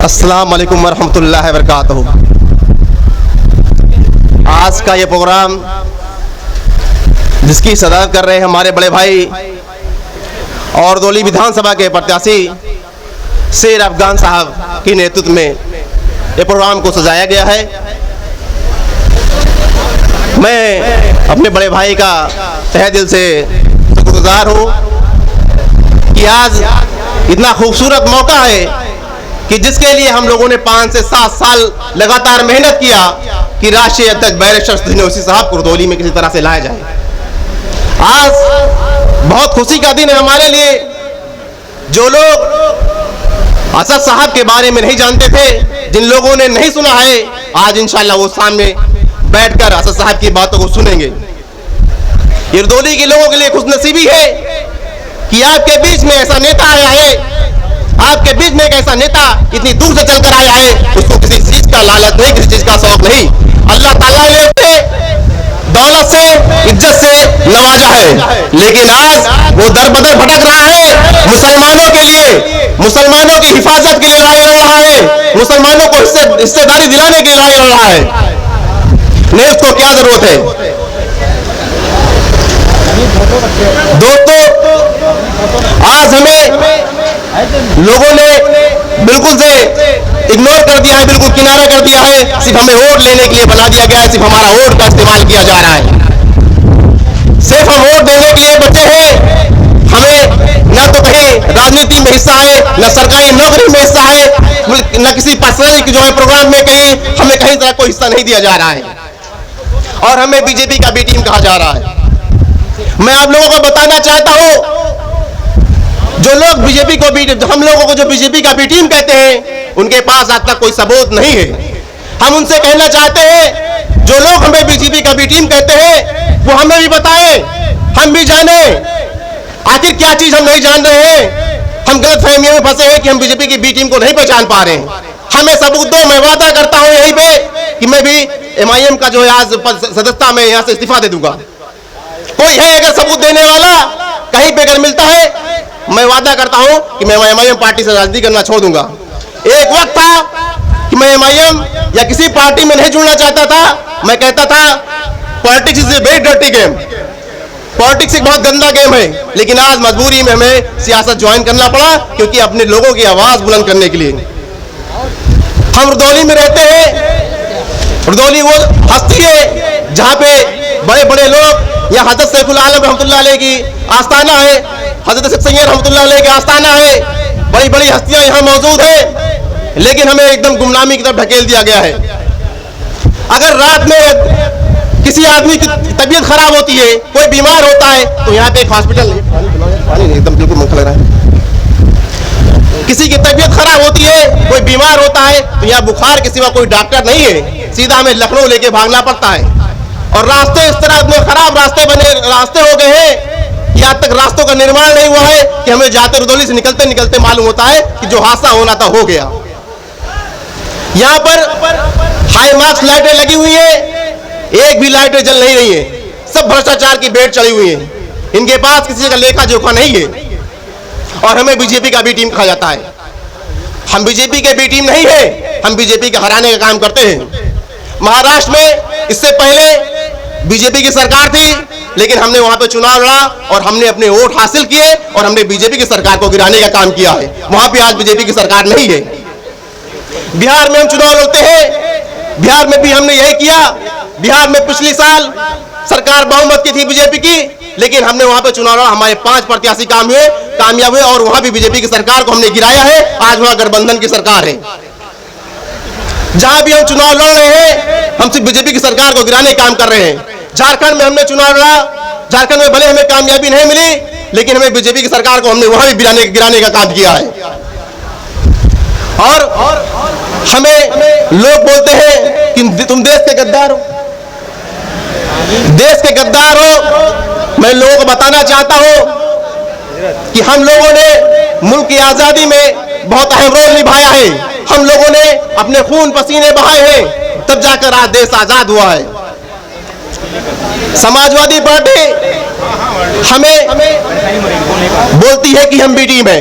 अस्सलाम वालेकुम वरहमतुल्लाहि वबरकातुहू। आज का ये प्रोग्राम जिसकी सदारत कर रहे हैं हमारे बड़े भाई और दौली विधानसभा के प्रत्याशी शेर अफगान साहब के नेतृत्व में ये प्रोग्राम को सजाया गया है। मैं अपने बड़े भाई का तहे दिल से शुक्रगुजार हूँ कि आज इतना खूबसूरत मौका है कि जिसके लिए हम लोगों ने 5 से 7 साल लगातार मेहनत किया कि राष्ट्रीय अध्यक्ष बैरिस्टर सुधीर ओवैसी साहब को दौली में किसी तरह से लाया जाए। आज बहुत खुशी का दिन है हमारे लिए। जो लोग असद साहब के बारे में नहीं जानते थे, जिन लोगों ने नहीं सुना है, आज इंशाल्लाह वो सामने बैठकर असद साहब की बातों को सुनेंगे। ये दौली के लोगों के लिए खुशनसीबी है कि आपके बीच में ऐसा नेता आया है, आपके बीच में एक ऐसा नेता इतनी दूर से चलकर आया है, उसको किसी चीज का लालच नहीं, किसी चीज का शौक नहीं। अल्लाह ताला ने दौलत से, इज्जत से नवाजा है, लेकिन आज वो दर बदर भटक रहा है। मुसलमानों के लिए, मुसलमानों की हिफाजत के लिए लड़ाई लड़ रहा है, मुसलमानों को हिस्सेदारी दिलाने के लिए लड़ाई लड़ रहा है। नहीं, उसको क्या जरूरत है? दोस्तों, आज हमें लोगों ने बिल्कुल से इग्नोर कर दिया है, बिल्कुल किनारा कर दिया है। सिर्फ हमें वोट लेने के लिए बना दिया गया है, सिर्फ हमारा वोट का इस्तेमाल किया जा रहा है। सिर्फ हम वोट देने के लिए बचे हैं। हमें न तो कहीं राजनीति में हिस्सा है, न सरकारी नौकरी में हिस्सा है, न किसी पर्सनल जो है प्रोग्राम में हमें कहीं तरह कोई हिस्सा नहीं दिया जा रहा है और हमें बीजेपी का बी टीम कहा जा रहा है। मैं आप लोगों को बताना चाहता हूं, जो लोग बीजेपी को हम लोगों को जो बीजेपी का बी टीम कहते हैं, उनके पास आज तक कोई सबूत नहीं है। हम उनसे कहना चाहते हैं, जो लोग हमें बीजेपी का बी टीम कहते हैं, वो हमें भी बताएं, हम भी जाने आखिर क्या चीज हम नहीं जान रहे हैं। हम गलत फहमियों में फंसे हैं कि हम बीजेपी की बी टीम को नहीं पहचान पा रहे हैं। हमें सबूत दो। मैं वादा करता हूं यहीं पे कि मैं भी MIM का जो है आज सदस्यता में यहां से इस्तीफा दे दूंगा। कोई है अगर सबूत देने वाला, कहीं पे अगर मिलता है, मैं वादा करता हूं कि मैं MIM पार्टी से राजनीति करना छोड़ दूंगा। एक वक्त था कि मैं MIM या किसी पार्टी में नहीं जुड़ना चाहता था। मैं कहता था politics is a very dirty game, politics एक बहुत गंदा गेम है। लेकिन आज मजबूरी में हमें सियासत ज्वाइन करना पड़ा, क्योंकि अपने लोगों की आवाज बुलंद करने के लिए। हम रुदौली में रहते हैं। रुदौली वो हस्ती है जहां पे बड़े बड़े लोग, यहाँ हजरत सैफुल आलम रहमतुल्लाह अलैह की आस्थाना है, हजरत शेख सैयद रहमतुल्लाह अलैह की आस्थाना है, बड़ी बड़ी हस्तियां यहाँ मौजूद है, लेकिन हमें एकदम गुमनामी की तरफ ढकेल दिया गया है। अगर रात में किसी आदमी की तबीयत खराब होती है, कोई बीमार होता है, तो यहाँ पे एक हॉस्पिटल एकदम बिल्कुल मुख्य लग रहा है। किसी की तबीयत खराब होती है, कोई बीमार होता है, तो यहाँ बुखार के सिवा कोई डॉक्टर नहीं है, सीधा हमें लखनऊ लेके भागना पड़ता है। और रास्ते इस तरह इतने खराब रास्ते हो गए हैं कि आज तक रास्तों का निर्माण नहीं हुआ है कि हमें जाते रुदौली से निकलते निकलते मालूम होता है कि जो हादसा होना था हो गया। यहाँ पर हाई मार्क्स लाइटें लगी हुई है, एक भी लाइटें जल नहीं रही है, सब भ्रष्टाचार की भेंट चढ़ी हुई है। इनके पास किसी का लेखा जोखा नहीं है और हमें बीजेपी का बी टीम कहा जाता है। हम बीजेपी के बी टीम नहीं है, हम बीजेपी के हराने का काम करते हैं। महाराष्ट्र में इससे पहले बीजेपी की सरकार थी, लेकिन हमने वहां पे चुनाव लड़ा और हमने अपने वोट हासिल किए और हमने बीजेपी की सरकार को गिराने का काम किया है। वहां पे आज बीजेपी की सरकार नहीं है। बिहार में हम चुनाव लड़ते हैं, बिहार में भी हमने यही किया। बिहार में पिछले साल सरकार बहुमत की थी बीजेपी की, लेकिन हमने वहां पे चुनाव लड़ा, हमारे 5 प्रत्याशी कामयाब हुए और वहां भी बीजेपी की सरकार को हमने गिराया है। आज वहां गठबंधन की सरकार है। जहां भी हम चुनाव लड़ रहे हैं, हम सिर्फ बीजेपी की सरकार को गिराने का काम कर रहे हैं। झारखंड में हमने चुनाव लड़ा, झारखंड में भले हमें कामयाबी नहीं मिली, लेकिन हमें बीजेपी की सरकार को हमने वहां भी गिराने का काम किया है। और हमें लोग बोलते हैं कि तुम देश के गद्दार हो, देश के गद्दार हो। मैं लोगों को बताना चाहता हूं कि हम लोगों ने मुल्क की आजादी में बहुत अहम रोल निभाया है। हम लोगों ने अपने खून पसीने बहाए हैं, तब जाकर आज देश आजाद हुआ है। समाजवादी पार्टी हमें बोलती है कि हम बी टीम है,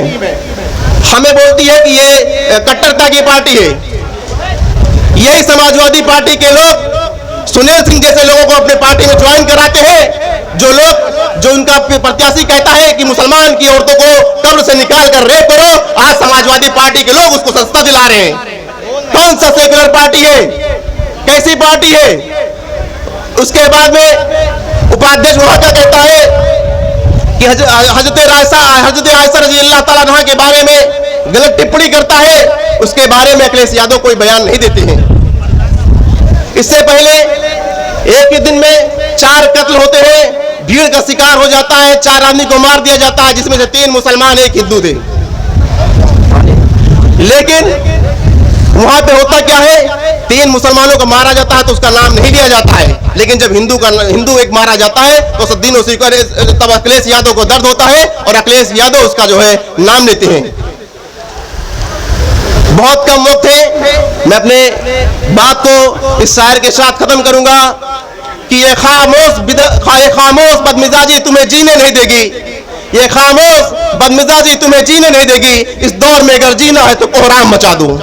हमें बोलती है कि ये कट्टरता की पार्टी है। यही समाजवादी पार्टी के लोग सुनील सिंह जैसे लोगों को अपने पार्टी में ज्वाइन कराते हैं, जो उनका प्रत्याशी कहता है कि मुसलमान की औरतों को कब्र से निकाल कर रेप करो। आज समाजवादी पार्टी के लोग उसको सस्ता दिला रहे हैं। कौन सा सेकुलर पार्टी है, कैसी पार्टी है? उसके बाद में उपाध्यक्ष वहां का कहता है कि हजरत आयशा रजी अल्लाह ताला अन्हा के बारे में गलत टिप्पणी करता है। उसके बारे में अखिलेश यादव कोई बयान नहीं देते हैं। इससे पहले एक ही दिन में 4 कत्ल होते हैं, भीड़ का शिकार हो जाता है, 4 आदमी को मार दिया जाता है, जिसमें से 3 मुसलमान 1 हिंदू थे। लेकिन वहां पे होता क्या है, 3 मुसलमानों को मारा जाता है तो उसका नाम नहीं लिया जाता है, लेकिन जब हिंदू एक मारा जाता है तो सब दिन उसी को, तब अखिलेश यादव को दर्द होता है और अखिलेश यादव उसका जो है नाम लेते हैं। बहुत कम वक्त है, मैं अपने बात को इस शायर के साथ खत्म करूंगा कि ये खामोश बदमिजाजी तुम्हें जीने नहीं देगी, ये खामोश बदमिजाजी तुम्हें जीने नहीं देगी। इस दौर में अगर जीना है तो कोहराम मचा दूं।